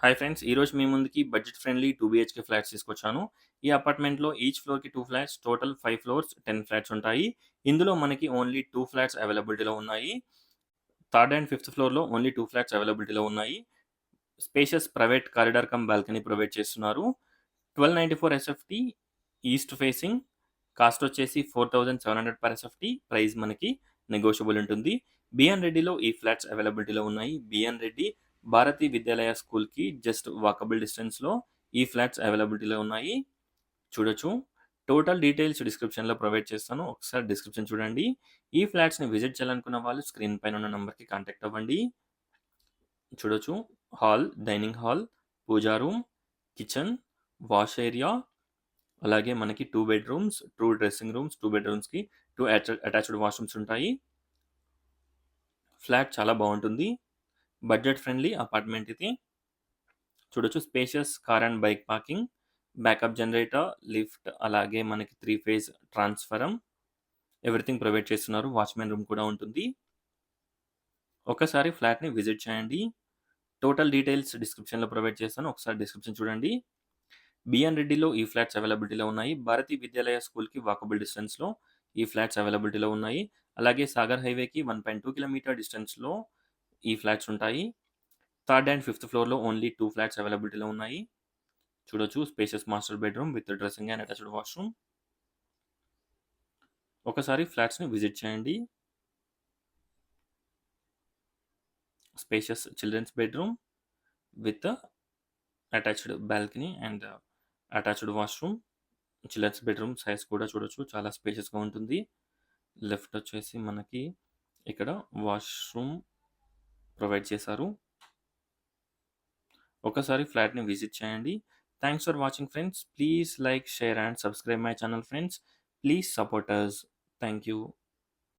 Hi friends! ఈరోజు మీ ముందుకి budget friendly 2 BHK flats తీసుకొచ్చాను. ఈ అపార్ట్మెంట్‌లో ఈచ్ ఫ్లోర్‌కి 2 ఫ్లాట్స్, టోటల్ 5 ఫ్లోర్స్, 10 ఫ్లాట్స్ ఉంటాయి. ఇందులో మనకి ఓన్లీ 2 ఫ్లాట్స్ అవైలబిలిటీలో ఉన్నాయి. థర్డ్ అండ్ ఫిఫ్త్ ఫ్లోర్‌లో ఓన్లీ 2 ఫ్లాట్స్ అవైలబిలిటీలో ఉన్నాయి. Spacious private corridor come balcony provide చేస్తున్నారు. 1294 ఎస్ఎఫ్టీ ఈస్ట్ ఫేసింగ్. కాస్ట్ వచ్చేసి 4700 పర్ ఎస్ఎఫ్టీ. ప్రైస్ మనకి నెగోషియబుల్ ఉంటుంది. బిఎన్ రెడ్డిలో ఈ ఫ్లాట్స్ అవైలబిలిటీలో ఉన్నాయి. బిఎన్ రెడ్డి భారతి విద్యాలయ స్కూల్‌కి జస్ట్ వాకబుల్ డిస్టెన్స్‌లో ఈ ఫ్లాట్స్ అవైలబిలిటీలో ఉన్నాయి. చూడొచ్చు. టోటల్ డీటెయిల్స్ డిస్క్రిప్షన్‌లో ప్రొవైడ్ చేస్తాను. ఒకసారి డిస్క్రిప్షన్ చూడండి. ఈ ఫ్లాట్స్‌ని విజిట్ చేయాలనుకున్న వాళ్ళు స్క్రీన్ పైన ఉన్న నంబర్‌కి కాంటాక్ట్ అవ్వండి. చూడొచ్చు. హాల్, డైనింగ్ హాల్, పూజా రూమ్, కిచెన్, వాష్ ఏరియా, అలాగే మనకి 2 bedrooms, 2 dressing rooms, 2 బెడ్‌రూమ్స్‌కి 2 attached washrooms ఉంటాయి. ఫ్లాట్ చాలా బావుంటుంది. బడ్జెట్ ఫ్రెండ్లీ అపార్ట్మెంట్ ఇది. చూడొచ్చు. Spacious car and bike parking, backup generator, lift, అలాగే మనకి 3 ఫేజ్ ట్రాన్స్‌ఫారం, ఎవ్రీథింగ్ ప్రొవైడ్ చేస్తున్నారు. వాచ్‌మెన్ రూమ్ కూడా ఉంటుంది. ఒకసారి ఫ్లాట్‌ని విజిట్ చేయండి. టోటల్ డీటెయిల్స్ డిస్క్రిప్షన్‌లో ప్రొవైడ్ చేస్తాను. ఒకసారి డిస్క్రిప్షన్ చూడండి. బిఎన్ రెడ్డిలో ఈ ఫ్లాట్స్ అవైలబిలిటీలో ఉన్నాయి. భారతి విద్యాలయ స్కూల్‌కి వాకబుల్ డిస్టెన్స్‌లో ఈ ఫ్లాట్స్ అవైలబిలిటీలో ఉన్నాయి. అలాగే సాగర్ హైవేకి 1.2 కిలోమీటర్ డిస్టెన్స్‌లో ఈ ఫ్లాట్స్ ఉంటాయి. థర్డ్ అండ్ ఫిఫ్త్ ఫ్లోర్‌లో ఓన్లీ 2 ఫ్లాట్స్ అవైలబిలిటీలో ఉన్నాయి. చూడొచ్చు. Spacious master bedroom with dressing and attached washroom. ఒకసారి ఫ్లాట్స్‌ని విజిట్ చేయండి. Spacious children's bedroom with attached balcony and attached washroom. Children's bedroom size కూడా చూడొచ్చు. చాలా స్పేషియస్‌గా ఉంటుంది. లెఫ్ట్ వచ్చేసి మనకి ఇక్కడ వాష్‌రూమ్ ప్రొవైడ్ చేశారు. ఒకసారి ఫ్లాట్‌ని విజిట్ చేయండి. Thanks for watching friends. Please like, share and subscribe my channel friends. Please support us. Thank you.